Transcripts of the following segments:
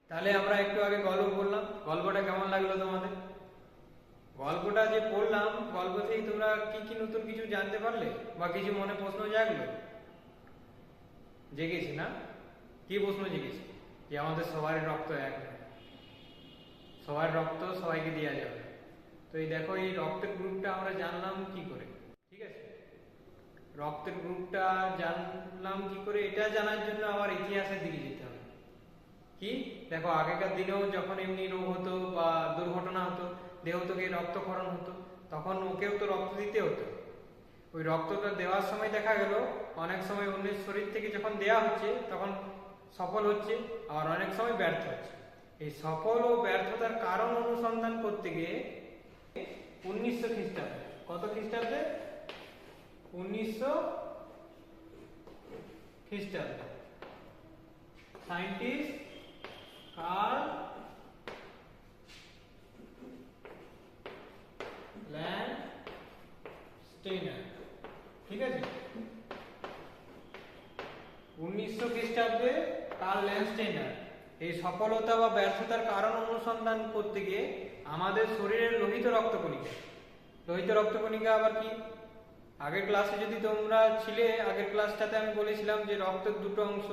তাহলে আমরা একটু আগে গল্প বললাম, গল্পটা কেমন লাগলো তোমাদের? গল্পটা যে পড়লাম, গল্প থেকে তোমরা কি কি নতুন কিছু জানতে পারলে বা কিছু মনে প্রশ্ন জাগলো? জেগেছে না? কি প্রশ্ন জেগেছে? যে আমাদের সবার রক্ত এক নয়, সবার রক্ত সবাইকে দেওয়া যাবে। তো এই দেখো, এই রক্তের গ্রুপটা আমরা জানলাম কি করে? ঠিক আছে, রক্তের গ্রুপটা জানলাম কি করে, এটা জানার জন্য আবার ইতিহাসের দিকে যেতে হবে। কি দেখো, আগেকার দিনেও যখন এমনি রোগ হতো বা দুর্ঘটনা হতো, দেহ থেকে রক্তক্ষরণ হতো, তখন ওকেও তো রক্ত দিতে হতো। ওই রক্তটা দেওয়ার সময় দেখা গেল অনেক সময় অন্যের শরীর থেকে যখন দেয়া হচ্ছে তখন সফল হচ্ছে, আর অনেক সময় ব্যর্থ হচ্ছে। এই সফল ও ব্যর্থতার কারণ অনুসন্ধান করতে গিয়ে 1900 খ্রিস্টাব্দে, কত খ্রিস্টাব্দে? 1900 খ্রিস্টাব্দে সায়েন্টিস্ট কার্ল ল্যান্ডস্টেইনার, ঠিক আছে, 1900 খ্রিস্টাব্দে কার্ল ল্যান্ডস্টেইনার এই সফলতা বা ব্যর্থতার কারণ অনুসন্ধান করতে গিয়ে আমাদের শরীরের লোহিত রক্তকণিকা, লোহিত রক্তকণিকা আবার কি? আগের ক্লাসে যদি তোমরা ছিলে, আগের ক্লাসটাতে আমি বলেছিলাম যে রক্তের দুটো অংশ,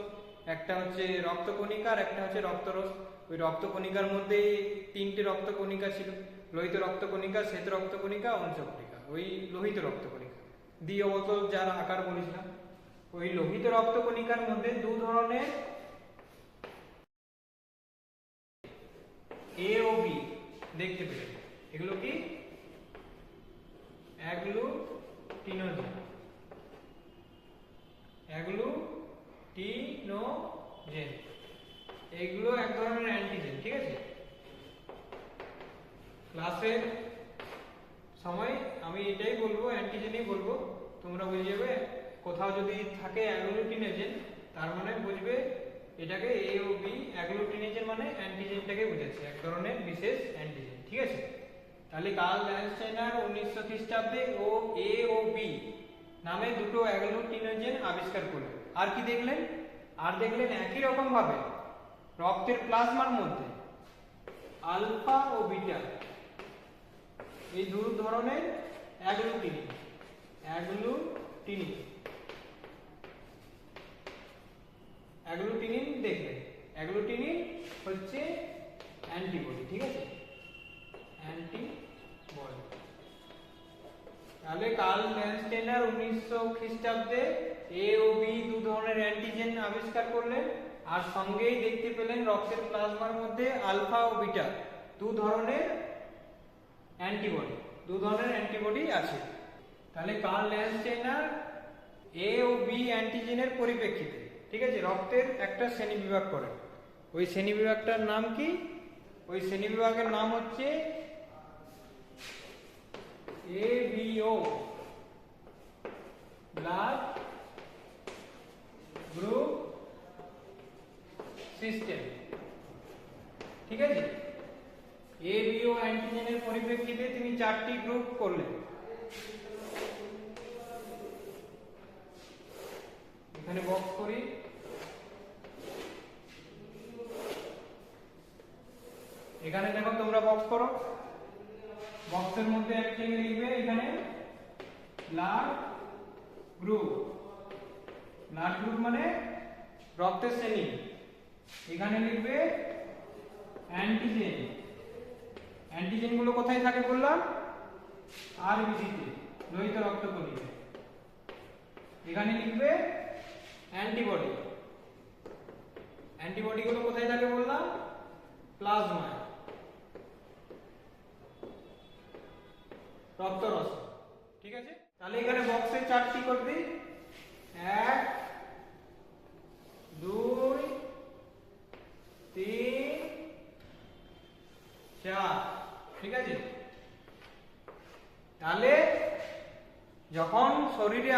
একটা হচ্ছে রক্তকণিকা আর একটা হচ্ছে রক্তরস। ওই রক্তকণিকার মধ্যেই তিনটে রক্তকণিকা ছিল, লোহিত রক্তকণিকা, শ্বেত রক্তকণিকা, অংশকণিকা। ওই লোহিত রক্তকণিকা দ্বি অবতল যার আকার বলেছিলাম। ওই লোহিত রক্তকণিকার মধ্যে দু ধরনের এ ও বি দেখতে পেলেন। এগুলো কি? অ্যাগ্লুটিনোজেন, অ্যাগ্লুটিনোজেন, এগুলো এক ধরনের অ্যান্টিজেন, ঠিক আছে। ক্লাসের সময় আমি এটাই বলবো, অ্যান্টিজেনই বলবো, তোমরা বুঝে যাবে। কোথাও যদি থাকে অ্যাগ্লুটিনোজেন, তার মানে বুঝবে এটাকে এ ও বি। অ্যাগ্লুটিনোজেন মানে অ্যান্টিজেনটাকে বোঝাচ্ছে, এক ধরনের বিশেষ অ্যান্টিজেন, ঠিক আছে। তাহলে কার্ল ল্যান্ডস্টেইনার 1900 খ্রিস্টাব্দে ও এ ও বি নামে দুটো অ্যাগ্লুটিনোজেন আবিষ্কার করলেন। আর কি দেখলেন? আর দেখলেন একই রকম ভাবে রক্তের প্লাজমার মধ্যে আলফা ও বিটা এই দু ধরনের অ্যাগ্লুটিনিন, অ্যাগ্লুটিনিন দেখবেন। অ্যাগ্লুটিনিন হচ্ছে অ্যান্টিবডি, ঠিক আছে, অ্যান্টিবডি। তাহলে কার্ল ল্যান্ডস্টেইনার 1900 খ্রিস্টাব্দে এ ও বি দু ধরনের অ্যান্টিজেন আবিষ্কার করলেন, আর সঙ্গেই দেখতে পেলেন রক্তের প্লাজমার মধ্যে আলফা ও বিটা দু ধরনের অ্যান্টিবডি আছে। তাহলে কার্ল ল্যান্ডস্টেইনার এ ও বি অ্যান্টিজেনের পরিপ্রেক্ষিতে, ঠিক আছে, রক্তের একটা শ্রেণীবিভাগ করেন। ওই শ্রেণীবিভাগটার নাম কি? ওই শ্রেণীবিভাগের নাম হচ্ছে ABO, ব্লাড গ্রুপ সিস্টেম, ঠিক আছে। ABO অ্যান্টিজেনের পরিপ্রেক্ষিতে তিনি চারটি গ্রুপ করলেন। এখানে বক্স করি, এখানে দেখো তোমরা বক্স করো, বক্সের মধ্যে একটা লিখবে এখানে ব্লাড গ্রুপ, ব্লাড গ্রুপ মানে রক্তের শ্রেণী। এখানে লিখবে অ্যান্টিজেন, অ্যান্টিজেন গুলো কোথায় থাকে বললাম? আরবিসিতে, লোহিত রক্তকণিকা। এখানে লিখবে অ্যান্টিবডি, অ্যান্টিবডি গুলো কোথায় থাকে বললাম? প্লাজমায়, রক্তরস, ঠিক আছে। তাহলে এখানে বক্সে চারটি করে দিই, 1 2 3 4, ঠিক আছে। তাহলে যখন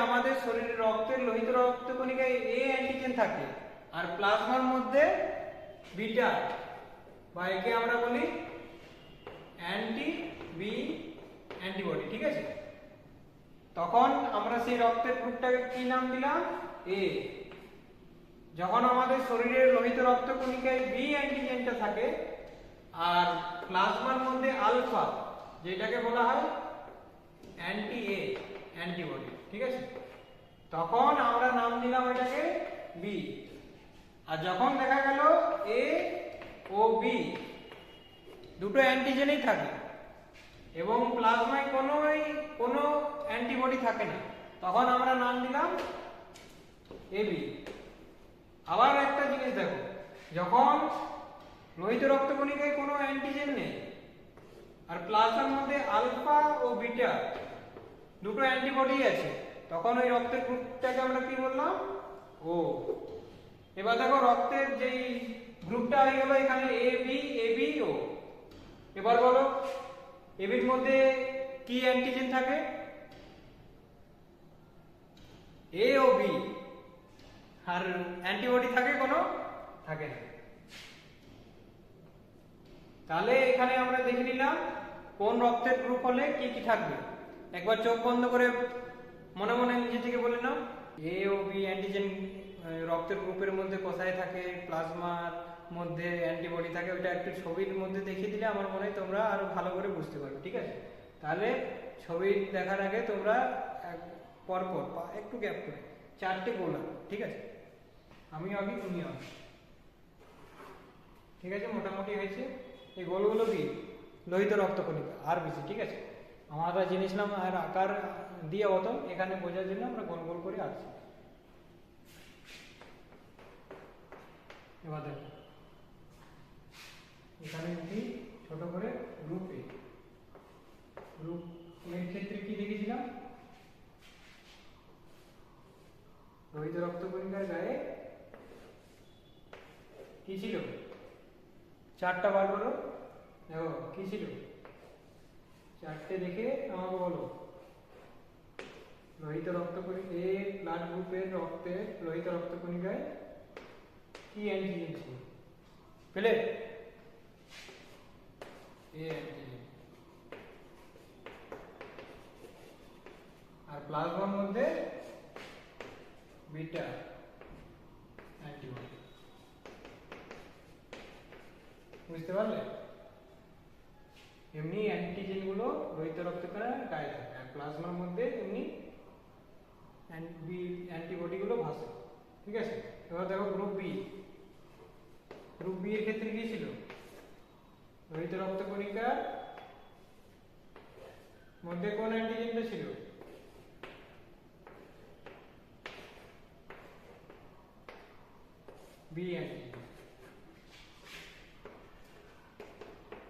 আমাদের শরীরে রক্তের লোহিত রক্তকণিকায় এ অ্যান্টিজেন থাকে আর প্লাজমার মধ্যে বিটা, বা একে আমরা বলি অ্যান্টিবডি, ঠিক আছে, তখন আমরা সেই রক্তের গ্রুপটাকে কি নাম দিলাম? এ। যখন আমাদের শরীরের লোহিত রক্তকণিকায় বি অ্যান্টিজেনটা থাকে আর প্লাজমার মধ্যে আলফা, যেটাকে বলা হয় অ্যান্টি এ অ্যান্টিবডি, ঠিক আছে, তখন আমরা নাম দিলাম এটাকে বি। আর যখন দেখা গেল এ ও বি দুটো অ্যান্টিজেনই থাকে এবং প্লাজমায় কোনো অ্যান্টিবডি থাকে না, তখন আমরা নাম দিলাম এবি। আবার একটা জিনিস দেখো, যখন লোহিত রক্তকণিকায় কোনো অ্যান্টিজেন নেই আর প্লাজমার মধ্যে আলফা ও বিটা দুটো অ্যান্টিবডি আছে, তখন ওই রক্তের গ্রুপটাকে আমরা কি বললাম? ও। এবার দেখো রক্তের যেই গ্রুপটা হয়ে গেল এখানে এ বি ও। এবার বলো এবির মধ্যে কি অ্যান্টিজেন থাকে? এ ও বি। আর অ্যান্টিবডি থাকে কোনো? থাকে না। তাহলে এখানে আমরা দেখে নিলাম কোন রক্তের গ্রুপ হলে কি কি থাকবে। একবার চোখ বন্ধ করে মনে মনে নিজে থেকে বলে নাও। এ ও বি অ্যান্টিজেন রক্তের গ্রুপের মধ্যে কোথায় থাকে, প্লাজমার মধ্যে অ্যান্টিবডি থাকে, ওটা একটু ছবির মধ্যে দেখিয়ে দিলে আমার মনে হয় তোমরা আরো ভালো করে বুঝতে পারবে, ঠিক আছে? তাহলে ছবি দেখার আগে তোমরা পরপর একটু গ্যাপ করে চারটে গোলা, ঠিক আছে? আমি আগে তুমি আগে, ঠিক আছে? মোটামুটি হয়েছে। এই গোলগুলো কি লোহিত রক্তকণিকা আর বেশি, ঠিক আছে? আমরা জেনেছিলাম আর আকার দিয়ে অত এখানে বোঝার জন্য আমরা গোল গোল করে আঁকছি। এবার দেখো এখানে কি ছোট করে গ্রুপ এ, গ্রুপ এর ক্ষেত্রে কি দেখেছিলাম? লোহিত রক্তকণিকার গায়ে কি ছিল? চারটা বার করো, দেখো কি ছিল? চারটে দেখে আমাকে বলো। লোহিত রক্তকণিকা এ ব্লাড গ্রুপের রক্তে লোহিত রক্তকণিকায় কি অ্যান্টিজেন ছিল? পেলে? এ অ্যান্টিজেন। আর প্লাজমার মধ্যে বিটা অ্যান্টিবডি। বুঝতে পারলে? এমনি অ্যান্টিজেন গুলো লোহিত রক্তকণিকার গায়ে থাকে আর প্লাজমার মধ্যে এমনি অ্যান্টিবডি গুলো ভাসে, ঠিক আছে? এবার দেখো গ্রুপ বি। গ্রুপ বি এর ক্ষেত্রে কি ছিল? লোহিত রক্তকণিকার মধ্যে কোন অ্যান্টিজেনটা ছিল? B antigen.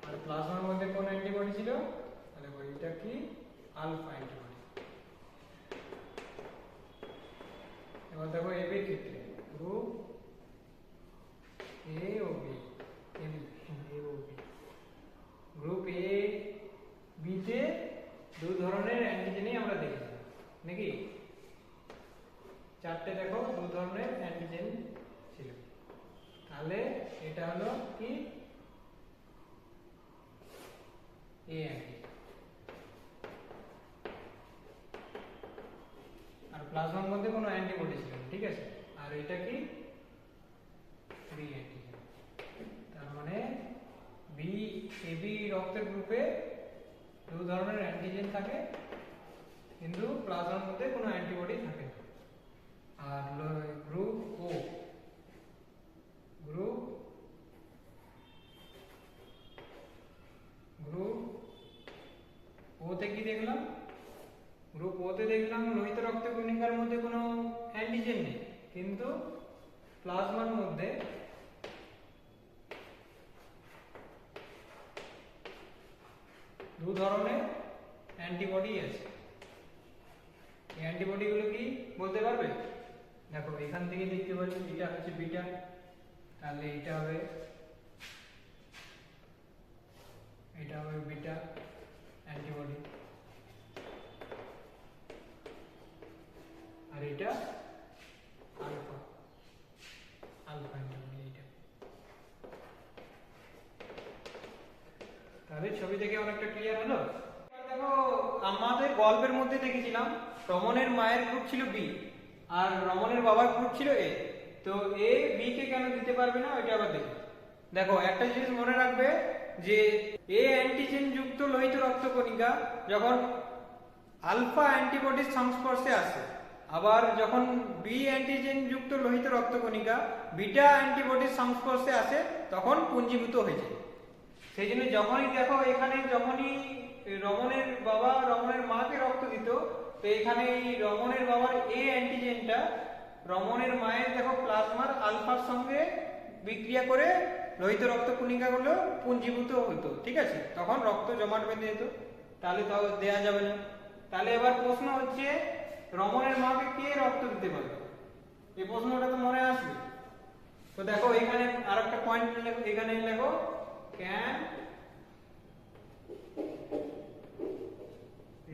আর প্লাজমার মধ্যে কোন অ্যান্টিবডি ছিল? তাহলে এটা কি? Alpha antibody. এবার দেখো এবি এর ক্ষেত্রে গ্রুপ এ ও বি, গ্রুপ এ বি তে দু ধরনের অ্যান্টিজেনই আমরা দেখেছি নাকি? চারটে দেখো দু ধরনের অ্যান্টিজেন ছিল। তাহলে এটা হলো কি? এ অ্যান্টিজেন। আর প্লাজমার মধ্যে কোনো অ্যান্টিবডি ছিল না, ঠিক আছে? আর এটা কি? B antigen. তার মানে বি এবি রক্তের গ্রুপে দু ধরনের অ্যান্টিজেন থাকে কিন্তু প্লাজমার মধ্যে কোনো অ্যান্টিবডি থাকে না। আর গ্রুপ ও, গ্রুপ ওতে কি দেখলাম? গ্রুপ ওতে দেখলাম লোহিত রক্তকণিকার মধ্যে কোনো অ্যান্টিজেন নেই কিন্তু প্লাজমার মধ্যে দু ধরনের অ্যান্টিবডি আছে। এই অ্যান্টিবডি গুলো কি বলতে পারবে? দেখো এখান থেকে দেখতে পাচ্ছি এটা হচ্ছে বিটা, তাহলে এটা হবে বিটা অ্যান্টিবডি। আর এটা আলফা অ্যান্টিবডি। এটা তাহলে ছবি থেকে অনেকটা ক্লিয়ার হলো। দেখো আমাদের গল্পের মধ্যে দেখেছিলাম রমনের মায়ের গ্রুপ ছিল বি আর রমনের বাবার গ্রুপ ছিল এ। তো এ বি কে কেন দিতে পারবে না ওইটা আবার দেখো। দেখো একটা জিনিস মনে রাখবে যে এ অ্যান্টিজেন যুক্ত লোহিত রক্তকণিকা যখন আলফা অ্যান্টিবডির সংস্পর্শে আসে, আবার যখন বি অ্যান্টিজেন যুক্ত লোহিত রক্তকণিকা বিটা অ্যান্টিবডির সংস্পর্শে আসে তখন পুঞ্জীভূত হয়ে যায়। সেই জন্য যখনই দেখো এখানে যখনই রমণের বাবা রমণের মাকে রক্ত দিত, তো এখানে এই রমণের বাবার এ অ্যান্টিজেনটা রমণের মায়ের দেখো প্লাজমার আলফার সঙ্গে বিক্রিয়া করে লোহিত রক্তকণিকাগুলো পুঞ্জীভূত হতো, ঠিক আছে, তখন রক্ত জমাট বেঁধে যেত, তাহলে তাও দেয়া যাবে না। তাহলে এবার প্রশ্ন হচ্ছে রমণের মাকে কে রক্ত দিতে পারবে, এই প্রশ্নটা তো মনে আসবে। তো দেখো এখানে আরেকটা পয়েন্ট এখানে লেখো ক্যান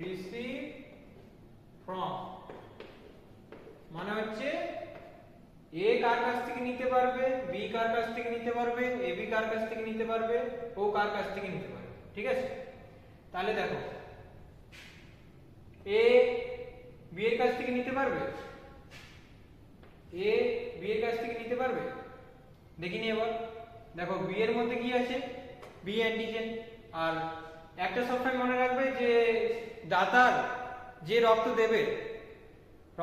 রিসিভ ফ্রম, মানে হচ্ছে এ কার কাছ থেকে নিতে পারবে, বি কার কাছ থেকে নিতে পারবে, এ বি কার কাছ থেকে নিতে পারবে, ও কার কাছ থেকে নিতে পারবে, ঠিক আছে। তাহলে দেখো এ বি এর কাছ থেকে নিতে পারবে, এ বি এর কাছ থেকে নিতে পারবে, দেখিনি এবার। দেখো বি এর মধ্যে কি আছে, বি অ্যান্টিজেন। আর একটা সবসময় মনে রাখবে যে দাতার যে রক্ত দেবে,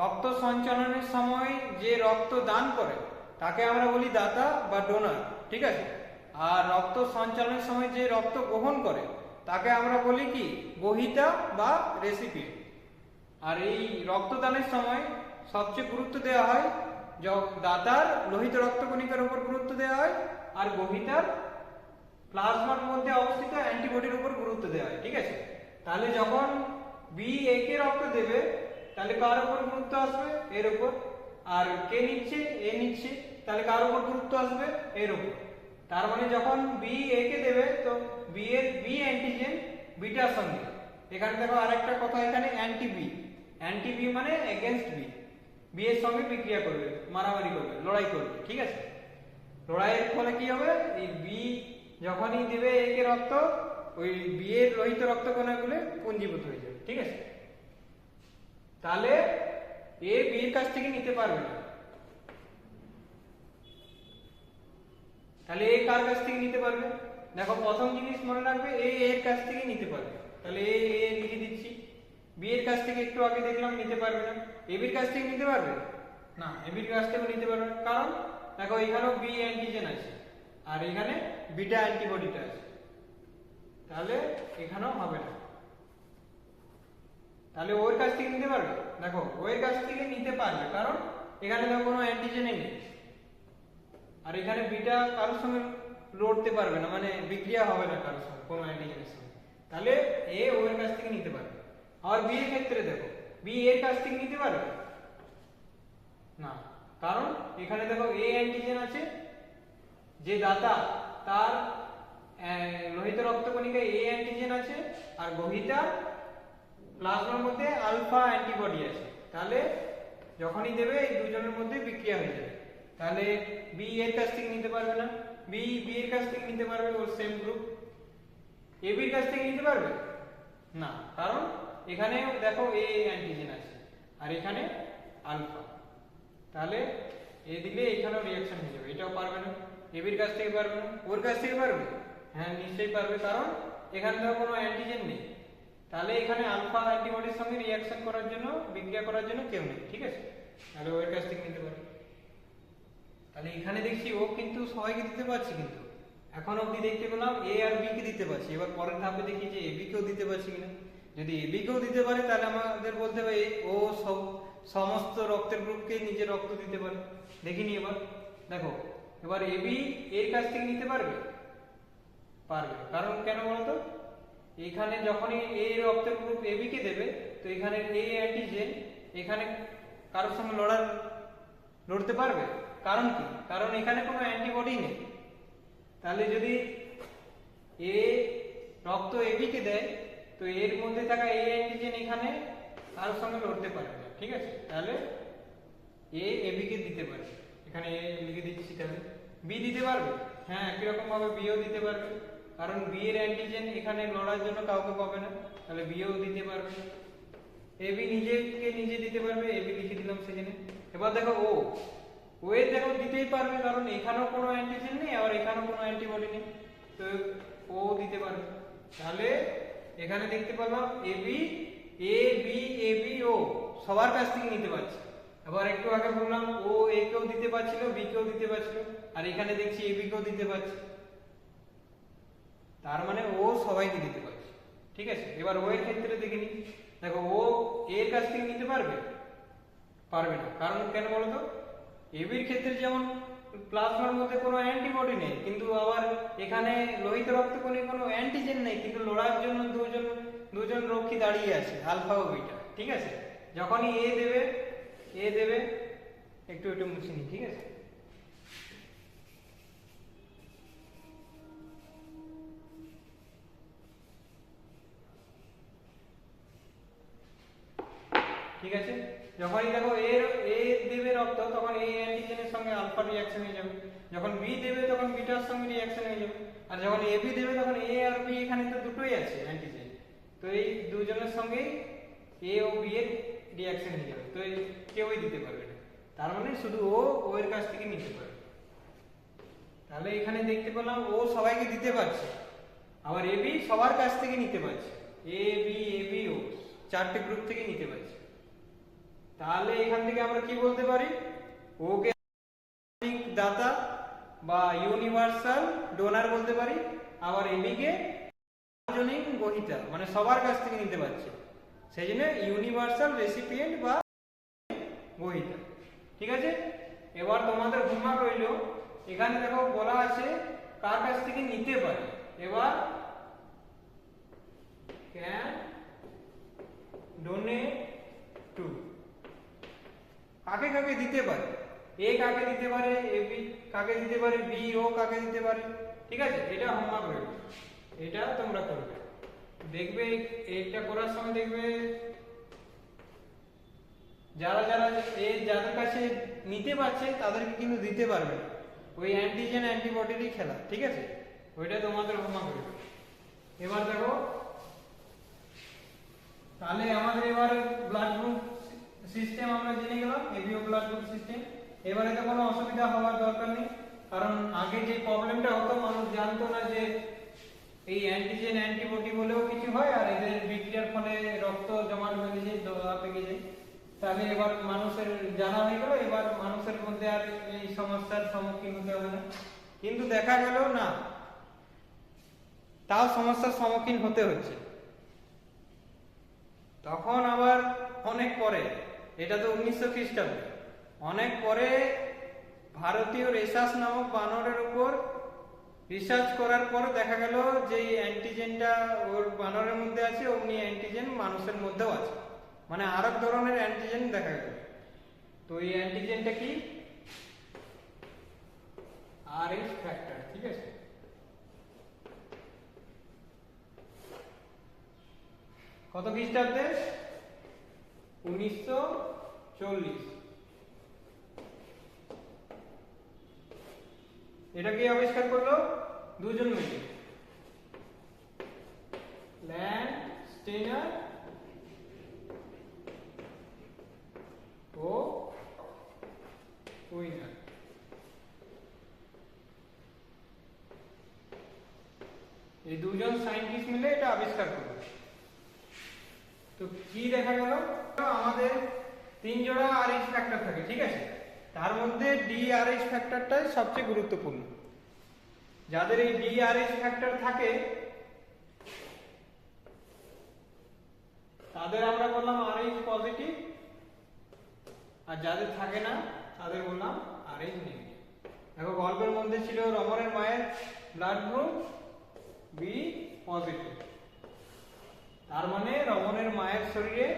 রক্ত সঞ্চালনের সময় যে রক্ত দান করে তাকে আমরা বলি দাতা বা ডোনার, ঠিক আছে। আর রক্ত সঞ্চালনের সময় যে রক্ত গ্রহণ করে তাকে আমরা বলি কি গ্রহীতা বা রেসিপিয়েন্ট। আর এই রক্তদানের সময় সবচেয়ে গুরুত্ব দেওয়া হয় দাতার লোহিত রক্তকণিকার উপর গুরুত্ব দেওয়া হয়, আর গ্রহীতার প্লাজমার মধ্যে অবস্থিত অ্যান্টিবডির উপর গুরুত্ব দেওয়া হয়, ঠিক আছে। তাহলে যখন বি এ কে রক্ত দেবে তাহলে কার উপর গুরুত্ব আসবে, এর উপর। আর কে নিচ্ছে, এ নিচ্ছে, তাহলে কার উপর গুরুত্ব আসবে, এর উপর। তার মানে যখন বি এ কে দেবে তো বি এর বি অ্যান্টিজেন বিটার সঙ্গে, এখানে দেখো আরেকটা কথা, এখানে অ্যান্টি বি, অ্যান্টি বি মানে এগেইনস্ট বি, বি এর সঙ্গে বিক্রিয়া করবে, মারামারি করবে, লড়াই করবে, ঠিক আছে। লড়াইয়ের ফলে কি হবে, এই বি যখনই দেবে এ কে রক্ত, ওই বি এর লোহিত রক্তকণাগুলো পুঞ্জীভূত হয়ে যাবে, ঠিক আছে। তাহলে এ বি এর কাছ থেকে নিতে পারবে না, তাহলে এ কার কাছ থেকে নিতে পারবে, দেখো প্রথম জিনিস মনে রাখবে এ এর কাছ থেকে নিতে পারবে, তাহলে এ এ লিখে দিচ্ছি। বি এর কাছ থেকে একটু আগে দেখলাম নিতে পারবে না, এ বির কাছ থেকে নিতে পারবে না, এ বির কাছ থেকে নিতে পারবে না, কারণ দেখো এখানেও বি অ্যান্টিজেন আছে আর এখানে বিটা অ্যান্টিবডিটা আছে, তাহলে এখানেও হবে না। তাহলে ওর কাছ থেকে নিতে পারবে, দেখো ওর কাছ থেকে নিতে পারবে কারণ এখানে দেখো কোনো অ্যান্টিজেনই নেই, আর এখানে বিটা কারোর সঙ্গে লড়তে পারবে না, মানে বিক্রিয়া হবে না কারোর সঙ্গে কোনো অ্যান্টিজেনের সঙ্গে, তাহলে এ ওর কাছ থেকে নিতে পারবে। আর বি এর ক্ষেত্রে দেখো বি এর কাছ থেকে নিতে পারবে না, কারণ এখানে দেখো এ অ্যান্টিজেন আছে, যে দাতা তার লোহিত রক্তকণিকায় এ অ্যান্টিজেন আছে, আর গ্রহীতা প্লাজমার মধ্যে আলফা অ্যান্টিবডি আছে, তাহলে যখনই দেবে এই দুজনের মধ্যে বিক্রিয়া হয়ে যাবে, তাহলে বি এর কাছ থেকে নিতে পারবে না, বি বি এর কাছ থেকে নিতে পারবে, ওর সেম গ্রুপ। এ বির কাছ থেকে নিতে পারবে না, কারণ এখানে দেখো এ অ্যান্টিজেন আছে আর এখানে আলফা, তাহলে এ দিলে এখানেও রিঅ্যাকশন হয়ে যাবে, এটাও পারবে না। এ বির কাছ থেকে পারবে না, ওর কাছ থেকে পারবে, হ্যাঁ নিশ্চয়ই পারবে, কারণ এখানে তো কোনো অ্যান্টিজেন নেই, তাহলে এখানে আলফা অ্যান্টিবডির সঙ্গে রিঅ্যাকশন করার জন্য, বিক্রিয়া করার জন্য কেউ নেই, ঠিক আছে, তাহলে ওর কাছ থেকে নিতে পারবে। তাহলে এখানে দেখছি ও কিন্তু সবাইকে দিতে পারছি, কিন্তু এখন অবধি দেখতে পেলাম এ আর বি কে দিতে পারছি, এবার পরের ধাপে দেখি যে এ বি কেও দিতে পারছি কিনা। যদি এ বি কেও দিতে পারে তাহলে আমাদের বলতে হবে ও সমস্ত রক্তের গ্রুপকে নিজের রক্ত দিতে পারে। দেখিনি এবার দেখো, এবার এ বি এর কাছ থেকে নিতে পারবে, পারবে, কারণ কেন বলতো, এখানে যখনই এ রক্তের গ্রুপ এ বি কে দেবে তো এখানে এ অ্যান্টিজেন এখানে কারোর সঙ্গে লড়তে পারবে, কারণ কি, কারণ এখানে কোনো অ্যান্টিবডি নেই, তাহলে যদি এ রক্ত এ বি কে দেয় তো এর মধ্যে থাকা এ অ্যান্টিজেন এখানে কারোর সঙ্গে লড়তে পারবে না, ঠিক আছে, তাহলে এ বি কে দিতে পারবে, এখানে এ লিখে দিচ্ছি। তাহলে বি দিতে পারবে, হ্যাঁ একই রকম ভাবে বিও দিতে পারবে, কারণ বি এর অ্যান্টিজেন এখানে লড়ার জন্য কাউকে পাবে না, তাহলে বিও দিতে পারবে। এ বি নিজেকে নিজে দিতে পারবে, এ বি লিখে দিলাম সেখানে। এবার দেখো ও ও এর দেখো দিতেই পারবে, কারণ এখানেও কোনো অ্যান্টিজেন নেই আর এখানেও কোনো অ্যান্টিবডি নেই, তো ও দিতে পারবে। তাহলে এখানে দেখতে পেলাম এ বি ও সবার কাছ থেকে নিতে পারছে। আবার একটু আগে বললাম ও এ কেও দিতে পারছিল, বি কেও দিতে পারছিল, আর এখানে দেখছি এ বি কেও দিতে পারছে, তার মানে ও সবাইকে দিতে পারছে। ঠিক আছে, এবার ও এর ক্ষেত্রে দেখে নি। দেখো ও এর কাছ থেকে নিতে পারবে? পারবে না। কারণ কেন বলো তো? এবির ক্ষেত্রে যেমন প্লাজমার মধ্যে কোনো অ্যান্টিবডি নেই, কিন্তু আবার এখানে লোহিত রক্তকণির কোনো অ্যান্টিজেন নেই, কিন্তু লড়ার জন্য দুজন রক্ষী দাঁড়িয়ে আছে, আলফা ও বিটা। ঠিক আছে, যখনই এ দেবে একটু মুছে নি। ঠিক আছে, ঠিক আছে, যখনই দেখো এ দেবে রক্ত, তখন এই অ্যান্টিজেনের সঙ্গে আলফা রিঅ্যাকশন হয়ে যাবে, যখন বি দেবে তখন বিটার সঙ্গে রিঅ্যাকশন হয়ে যাবে, আর যখন এ বি দেবে তখন এ আর বি, এখানে তো দুটোই আছে অ্যান্টিজেন, তো এই দুজনের সঙ্গেই এ ও বি এর রিঅ্যাকশন হয়ে যাবে, তো কেউই দিতে পারবে না। তার মানে শুধু ও এর কাছ থেকে নিতে পারবে। তাহলে এখানে দেখতে পেলাম ও সবাইকে দিতে পারছে, আবার এ বি সবার কাছ থেকে নিতে পারছে, এ বি ও চারটে গ্রুপ থেকে নিতে পারছে। তাহলে এখান থেকে আমরা কি বলতে পারি? ওকে দাতা বা ইউনিভার্সাল ডোনার বলতে পারি, আবার এবিকে সার্বজনীন গ্রহীতা, মানে সবার কাছ থেকে নিতে পারছে, সেই জন্য ইউনিভার্সাল রেসিপিয়েন্ট বা গ্রহীতা। ঠিক আছে, এবার তোমাদের হোমওয়ার্ক রইল, এখানে দেখো বলা আছে কার কাছ থেকে নিতে পারে। এবার ক্যান ডোনেট টু, কাকে কাকে দিতে পারে? এ কাকে দিতে পারে, এ বি কাকে দিতে পারে, বি ও কাকে দিতে পারে। ঠিক আছে, এটা হোমওয়ার্ক রইল, এটা তোমরা করবে। দেখবে এটা করার সময় দেখবে যাদের কাছে নিতে পারছে তাদেরকে কিন্তু দিতে পারবে না, ওই অ্যান্টিজেন অ্যান্টিবডিরই খেলা। ঠিক আছে, ওইটা তোমাদের হোমওয়ার্ক রইল। এবার দেখো, তাহলে আমাদের এবার ব্লাড গ্রুপ সিস্টেম আমরা জেনে গেলাম, এবিও ব্লাড গ্রুপ সিস্টেম। এবারে তো কোনো অসুবিধা হওয়ার দরকার নেই, কারণ আগে যে প্রবলেমটা হতো, মানুষ জানতো না যে এই অ্যান্টিজেন অ্যান্টিবডি বলেও কিছু হয়, আর এদের বিক্রিয়ার ফলে রক্ত জমাট বেঁধে যায়, দলা পেকে যায়। তাহলে এবার মানুষের জানা হয়ে গেল, এবার মানুষের মধ্যে আর এই সমস্যার সম্মুখীন হতে হবে না। কিন্তু দেখা গেল না, তাও সমস্যার সম্মুখীন হতে হচ্ছে। তখন আবার অনেক পরে, এটা তো 1900 খ্রিস্টাব্দে, অনেক পরে ভারতীয় রেসাস নামক বানরের উপর রিসার্চ করার পর দেখা গেল যে অ্যান্টিজেনটা ওর বানরের মধ্যে আছে, অমনি অ্যান্টিজেন মানুষের মধ্যেও আছে, মানে আরেক ধরনের অ্যান্টিজেন দেখা গেল। তো এই অ্যান্টিজেনটা কি? Rh factor. ঠিক আছে, কত খ্রিস্টাব্দে? 1940। এটা কে আবিষ্কার করলো? দুজন মিলে, ল্যান্ডস্টেইনার ও উইনার। এই দুজন সায়েন্টিস্ট মিলে এটা আবিষ্কার করলো। তো কি দেখা গেল? আমাদের 3 জোড়া আরএইচ ফ্যাক্টর থাকে। ঠিক আছে, তার মধ্যে ডিআরএইচ ফ্যাক্টরটাই সবচেয়ে গুরুত্বপূর্ণ। যাদের এই ডিআরএইচ ফ্যাক্টর থাকে তাদের আমরা বললাম আরএইচ পজিটিভ, আর যাদের থাকে না তাদের বললাম আরএইচ নেগেটিভ। দেখো গল্পের মধ্যে ছিল রমনের মায়ের ব্লাড গ্রুপ বি পজিটিভ, তার মানে রমনের মায়ের শরীরে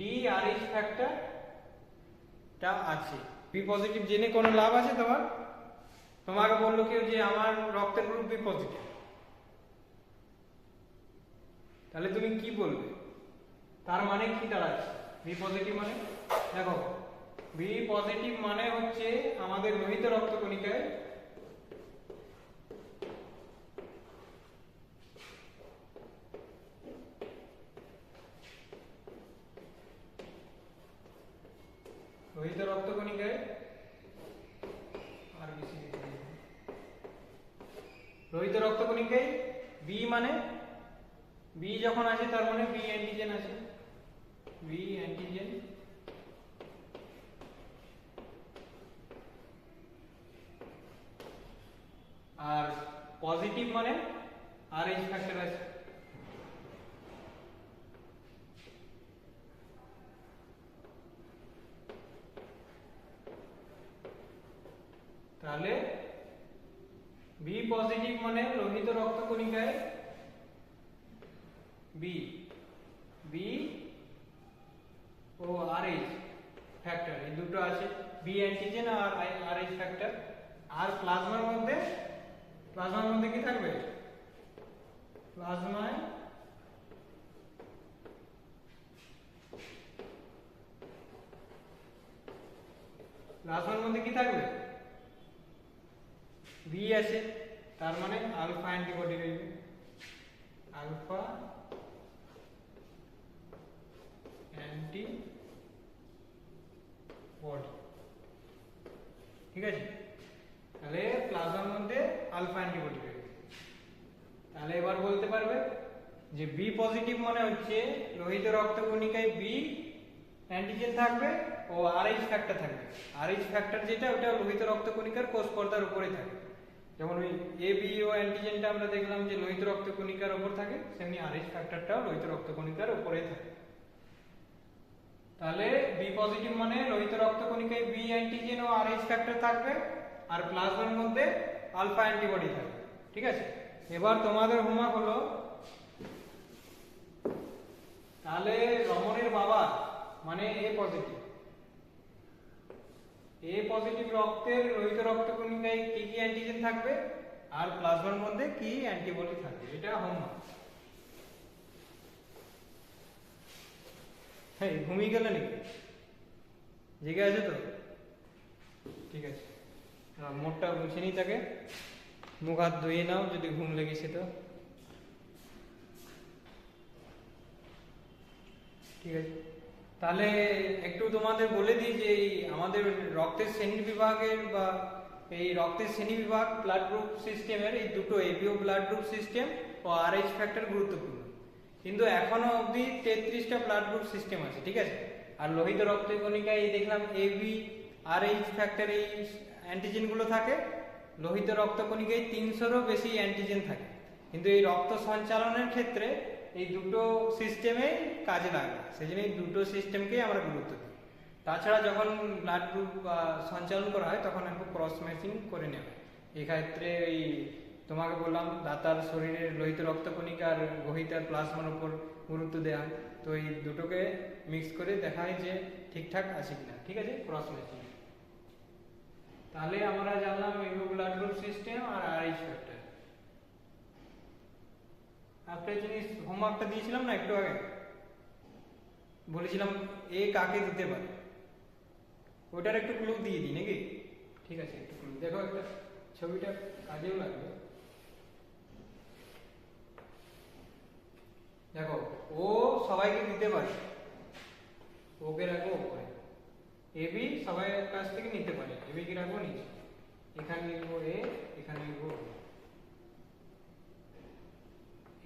ডিআরএইচ ফ্যাক্টরটা আছে। বি পজিটিভ জেনে কোনো লাভ আছে তোমার? তোমাকে বললো কেউ যে আমার রক্তের গ্রুপ বি পজিটিভ, তাহলে তুমি কি বলবে? তার মানে কি দাঁড়াচ্ছে বি পজিটিভ মানে? দেখো বি পজিটিভ মানে হচ্ছে আমাদের লোহিত রক্তকণিকায় বেশি লোহিত রক্তকণিকায় বি মানে বি যখন আছে তার মানে বি অ্যান্টিজেন আছে, বি অ্যান্টিজেন। আর পজিটিভ মানে RH ফ্যাক্টর আছে। তাহলে বি পজিটিভ মানে লোহিত রক্তকণিকায় বি বি ও RH ফ্যাক্টর এই দুটো আছে, বি অ্যান্টিজেন আর RH ফ্যাক্টর। আর প্লাজমার মধ্যে কি থাকবে? প্লাজমায় কি থাকবে? বি আছে, তার মানে আলফা অ্যান্টিবডি রইবে, আলফা অ্যান্টিবডি। ঠিক আছে, তাহলে প্লাজমার মধ্যে আলফা অ্যান্টিবডি রইবে। তাহলে এবার বলতে পারবে যে বি পজিটিভ মানে হচ্ছে লোহিত রক্তকণিকায় বি অ্যান্টিজেন থাকবে ও RH ফ্যাক্টর থাকবে। RH ফ্যাক্টর যেটা ওটা লোহিত রক্তকণিকার কোষ পর্দার উপরে থাকে। যেমন ওই এবি ও অ্যান্টিজেনটা আমরা দেখলাম যে লোহিত রক্তকণিকার উপর থাকে, সেমনি RH ফ্যাক্টরটাও লোহিত রক্তকণিকার উপরে থাকে। তাহলে বি পজিটিভ মানে লোহিত রক্তকণিকায় বি অ্যান্টিজেন ও RH ফ্যাক্টর থাকবে আর প্লাজমার মধ্যে আলফা অ্যান্টিবডি থাকবে। ঠিক আছে, এবার তোমাদের হোমওয়ার্ক হলো তাহলে রমণের বাবা মানে এ পজিটিভ রক্তের লোহিত রক্তকণিকায় কি কি অ্যান্টিজেন থাকবে আর প্লাজমার মধ্যে কি অ্যান্টিবডি থাকবে, এটা হোমওয়ার্ক। হ্যাঁ, ঘুমিয়ে গেলে নাকি? জেগে আছে তো? ঠিক আছে, মোটটা মুছে নি, তাকে মুখ হাত ধুয়ে নাও যদি ঘুম লেগেছে তো। ঠিক আছে, তাহলে একটু তোমাদের বলে দিই যে আমাদের রক্তের শ্রেণী বিভাগের বা এই রক্তের শ্রেণী বিভাগ ব্লাড গ্রুপ সিস্টেমের এই দুটো এবিও ব্লাড গ্রুপ সিস্টেম ও RH ফ্যাক্টর গুরুত্বপূর্ণ, কিন্তু এখনো অবধি 33টা ব্লাড গ্রুপ সিস্টেম আছে। ঠিক আছে, আর লোহিত রক্তকণিকায় এই দেখলাম এবি RH ফ্যাক্টর এই অ্যান্টিজেন গুলো থাকে, লোহিত রক্তকণিকায় 300রও বেশি অ্যান্টিজেন থাকে, কিন্তু এই রক্ত সঞ্চালনের ক্ষেত্রে এই দুটো সিস্টেমে কাজে লাগে, সেই জন্য এই দুটো সিস্টেমকেই আমরা গুরুত্ব দিই। তাছাড়া যখন ব্লাড গ্রুপ সঞ্চালন করা হয় তখন একটু ক্রস ম্যাচিং করে নেওয়া হয়। এক্ষেত্রে এই তোমাকে বললাম দাতার শরীরের লোহিত রক্তকণিকার বহিত আর প্লাজমার উপর গুরুত্ব দেওয়া হয়, তো এই দুটোকে মিক্স করে দেখা হয় যে ঠিকঠাক আছে কিনা। ঠিক আছে, ক্রস ম্যাচিং। তাহলে আমরা জানলাম এগুলো ব্লাড গ্রুপ সিস্টেম আর RH ফ্যাক্টর। একটা জিনিস হোমওয়ার্কটা দিয়েছিলাম না একটু আগে, বলেছিলাম এ কাকে দিতে পারে, ওটার একটু ক্লু দিয়ে দিই নাকি? ঠিক আছে, একটু ক্লু দেখো, একটা ছবিটা কাজেও লাগবে। দেখো, ও সবাইকে দিতে পারে, ওকে রাখবো ওপরে, এবি সবাই কাছ থেকে নিতে পারে, এবি কি রাখবো নিচে, এখানে লিখবো এ, এখানে লিখবো,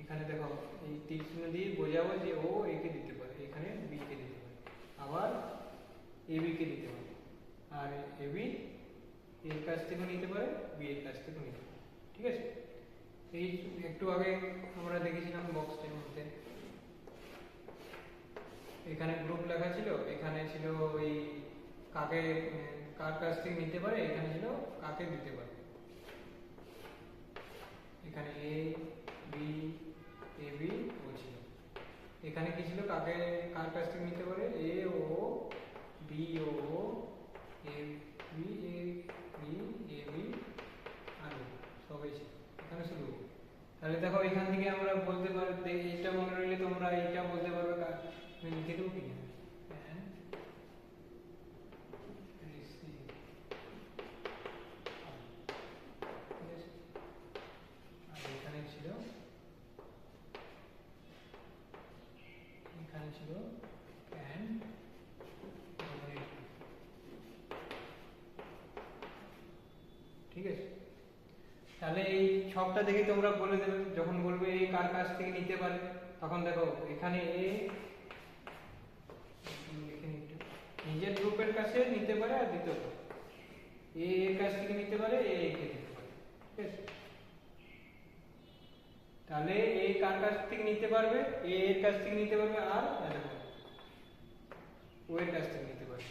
এখানে দেখো এই তীর চিহ্ন দিয়ে বোঝাবো যে ও একে দিতে পারে, এখানে বি কে দিতে পারে, আবার এবি কে দিতে পারে, আর এবি এর কাছ থেকে নিতে পারে, বি এর কাছ থেকে নিতে পারে। ঠিক আছে, এই একটু আগে আমরা দেখেছিলাম বক্সটার মধ্যে এখানে গ্রুপ লেখা ছিল, এখানে ছিল ওই কাকে কার কাছ থেকে নিতে পারে, এখানে ছিল কাকে দিতে পারে, এখানে এ বি এ বি ও ছিল, এখানে কি ছিল কাকে কার কাছ থেকে নিতে পারে, এ ও B O A B A B আর সবাই ছিল এখানে শুধু। তাহলে দেখো এখান থেকে আমরা বলতে পারি, এটা মনে রইলে তোমরা এটা বলতে পারবে, লিখে দেবো কিনা, ছিল ক্যান ঠিক আছে? তাহলে এই ছকটা দেখে তোমরা বলে দেবে, যখন বলবে এ কার কাছ থেকে নিতে পারে, তখন দেখো এখানে এ নিজের গ্রুপের কাছে নিতে পারে আর দিতে পারে, এ এর কাছ থেকে নিতে পারে, এ কে দিতে পারে। ঠিক আছে? তাহলে এ কার কাছ থেকে নিতে পারবে, এ এর কাছ থেকে নিতে পারবে, আর ও এর কাছ থেকে নিতে পারবে।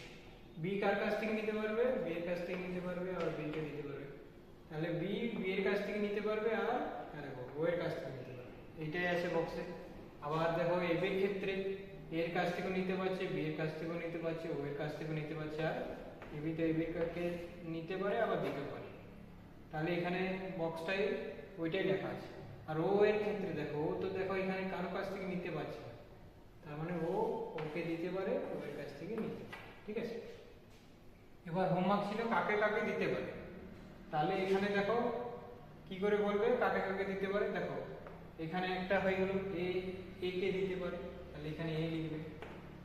বি কার কাছ থেকে নিতে পারবে, বি এর কাছ থেকে নিতে পারবে আর বি কে দিতে পারবে। তাহলে বি বি এর কাছ থেকে নিতে পারবে আর দেখো ও এর কাছ থেকে নিতে পারবে। এইটাই আছে বক্সে। আবার দেখো এ বির ক্ষেত্রে এর কাছ থেকে নিতে পারছে, বি এর কাছ থেকেও নিতে পারছে, ও এর কাছ থেকেও নিতে পারছে, আর এ বি তো এ বি কে নিতে পারে আবার দিতে পারে। তাহলে এখানে বক্সটাই ওইটাই লেখা আছে। আর ও এর ক্ষেত্রে দেখো, ও তো দেখো এখানে কারো কাছ থেকে নিতে পারছে না, তার মানে ও ওকে দিতে পারে, ও এর কাছ থেকে নিতে পারে। ঠিক আছে? এবার হোমওয়ার্ক ছিল কাকে কাকে দিতে পারে। তাহলে এখানে দেখো কি করে বলবে কাকে কাকে দিতে পারে। দেখো এখানে একটা হয়ে গেল, এ কে দিতে পারে, তাহলে এখানে এ লিখবে।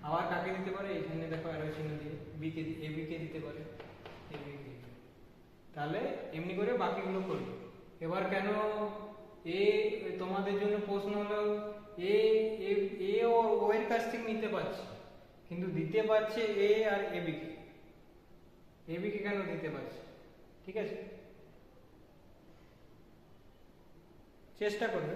আবার কাকে দিতে পারে, এখানে দেখো অ্যারো চিহ্ন দিয়ে বি কে, এ বি কে দিতে পারে, এ বি কে। তাহলে এমনি করে বাকিগুলো করবে। এবার কেন এ, তোমাদের জন্য প্রশ্ন হলো এ এ এ ও এর কাছ থেকে নিতে পারছে, কিন্তু দিতে পারছে এ আর A B K, A B কে কেন দিতে পারছে? ঠিক আছে, চেষ্টা করবে।